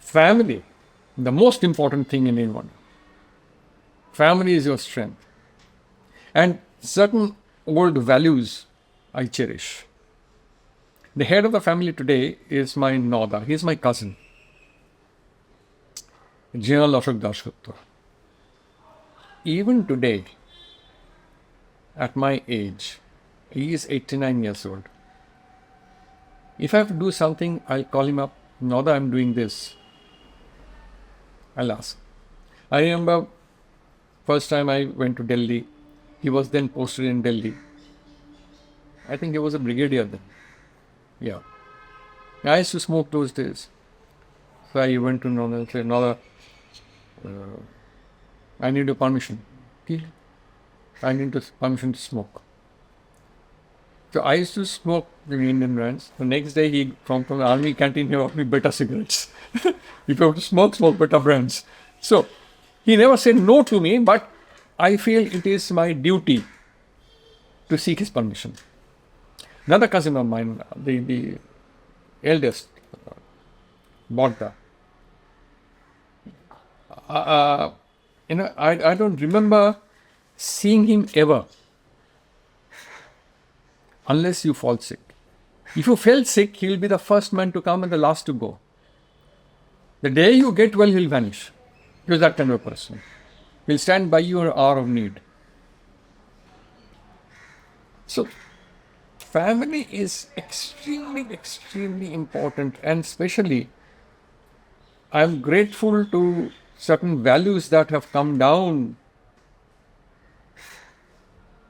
Family, the most important thing in anyone. Family is your strength. And certain old values I cherish. The head of the family today is my Noda. He is my cousin, General ABHIJIT DASGUPTA. Even today, at my age, he is 89 years old. If I have to do something, I'll call him up. Noda, I'm doing this. I'll ask. I remember first time I went to Delhi. He was then posted in Delhi. I think he was a brigadier then. Yeah. I used to smoke those days. So I went to Noda and said, Noda, I need your permission. I need permission to smoke. So I used to smoke in Indian brands. The next day, he from the army canteen, he offered me better cigarettes. If you have to smoke better brands. So he never said no to me, but I feel it is my duty to seek his permission. Another cousin of mine, the eldest, Bhagda. I don't remember seeing him ever unless you fall sick. If you fell sick, he'll be the first man to come and the last to go. The day you get well, he'll vanish. He's that kind of a person. He'll stand by you in an hour of need. So, family is extremely, extremely important, and especially, I'm grateful to certain values that have come down.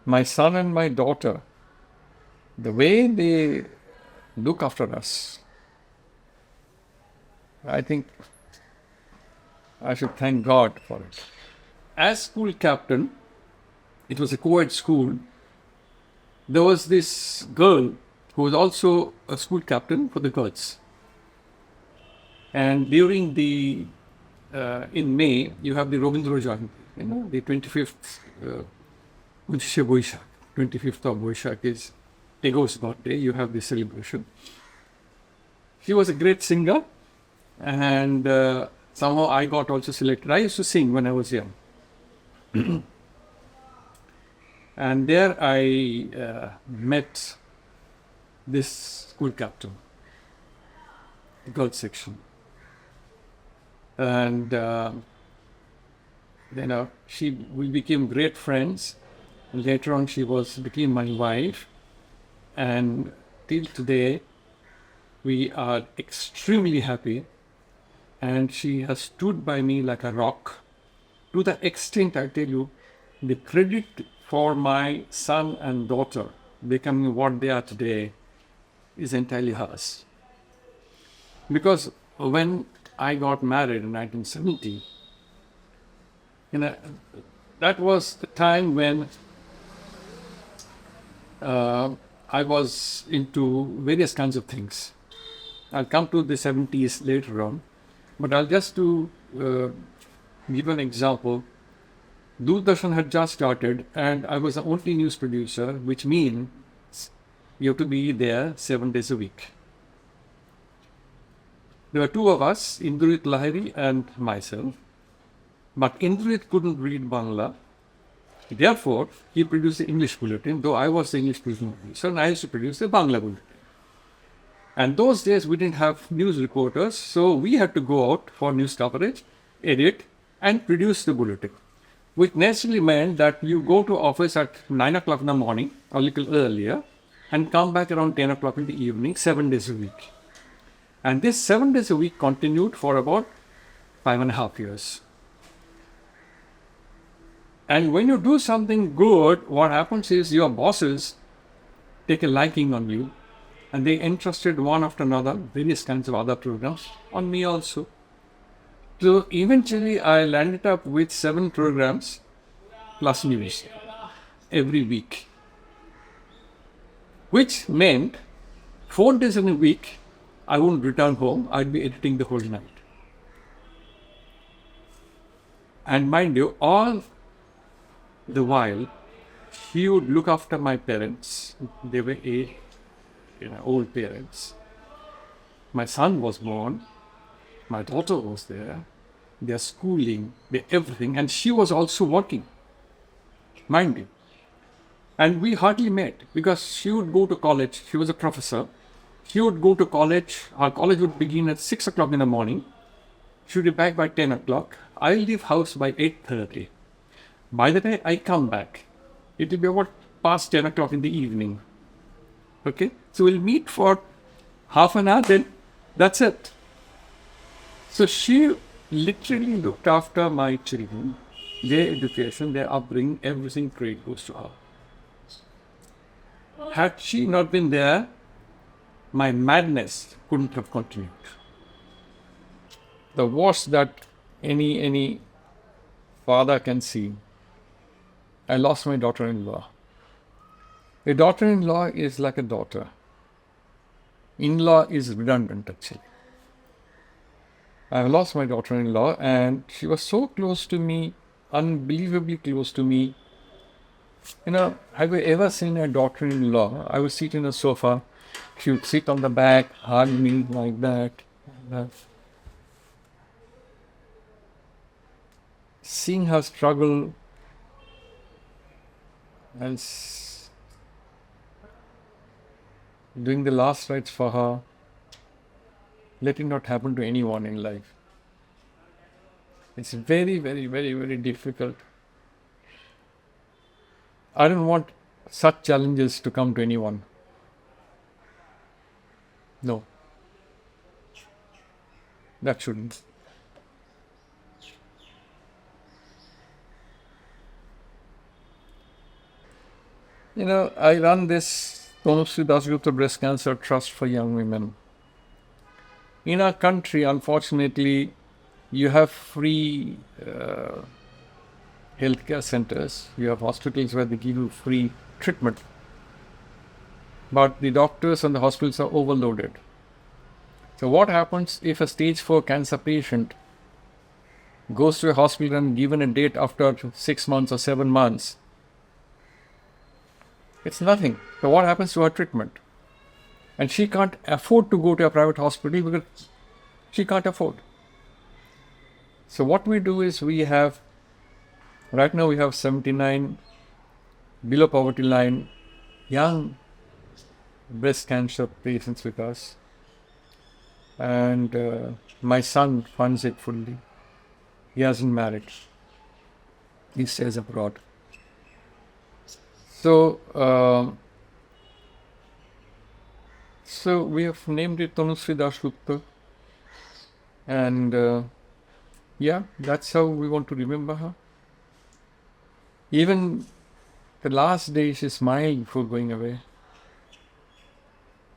My son and my daughter, the way they look after us, I think I should thank God for it. As school captain, it was a co-ed school, there was this girl who was also a school captain for the girls. And during in May, you have the Robindra Jayanti, the 25th, 25th of Boishak is Tego's birthday, you have this celebration. She was a great singer, and somehow I got also selected. I used to sing when I was young. And there I met this school captain, girls section. And we became great friends. Later on, she became my wife. And till today, we are extremely happy. And she has stood by me like a rock. To the extent, I tell you, the credit for my son and daughter becoming what they are today is entirely hers. Because when I got married in 1970, that was the time when I was into various kinds of things. I'll come to the 70s later on, but I'll just to give an example. Doordarshan had just started, and I was the only news producer, which means you have to be there 7 days a week. There were two of us, Indrit Lahiri and myself, but Indrit couldn't read Bangla. Therefore, he produced the English bulletin, though I was the English producer, and I used to produce the Bangla bulletin. And those days we didn't have news reporters, so we had to go out for news coverage, edit, and produce the bulletin, which necessarily meant that you go to office at 9 o'clock in the morning, or a little earlier, and come back around 10 o'clock in the evening, 7 days a week. And this 7 days a week continued for about 5.5 years. And when you do something good, what happens is your bosses take a liking on you, and they entrusted one after another, various kinds of other programs, on me also. So eventually I landed up with 7 programs plus news every week, which meant 4 days in a week I wouldn't return home, I'd be editing the whole night. And mind you, all the while, he would look after my parents. They were old parents. My son was born, My daughter was there. Their schooling, their everything. And she was also working, mind you. And we hardly met because she would go to college. She was a professor. She would go to college. Our college would begin at 6 o'clock in the morning. She would be back by 10 o'clock. I'll leave house by 8:30. By the time I come back, it will be about past 10 o'clock in the evening. Okay? So we'll meet for half an hour, then that's it. So she literally looked after my children, their education, their upbringing, everything credit goes to her. Had she not been there, my madness couldn't have continued. The worst that any father can see, I lost my daughter-in-law. A daughter-in-law is like a daughter. In-law is redundant, actually. I lost my daughter-in-law, and she was so close to me, unbelievably close to me. You know, have you ever seen a daughter-in-law? I would sit in a sofa. She would sit on the back, hug me like that. Seeing her struggle and doing the last rites for her, let it not happen to anyone in life. It's very, very, very, very difficult. I don't want such challenges to come to anyone. No. That shouldn't. You know, I run this BSI Dasgupta Breast Cancer Trust for Young Women. In our country, unfortunately, you have free healthcare centers. You have hospitals where they give you free treatment. But the doctors and the hospitals are overloaded. So what happens if a stage 4 cancer patient goes to a hospital and given a date after 6 months or 7 months? It's nothing. So what happens to her treatment? And she can't afford to go to a private hospital because she can't afford. So what we do is right now we have 79 below poverty line young breast cancer patients with us. And my son funds it fully. He hasn't married. He stays abroad. So we have named it Tanushree Dasgupta, and yeah, that's how we want to remember her. Even the last day she smiled before going away.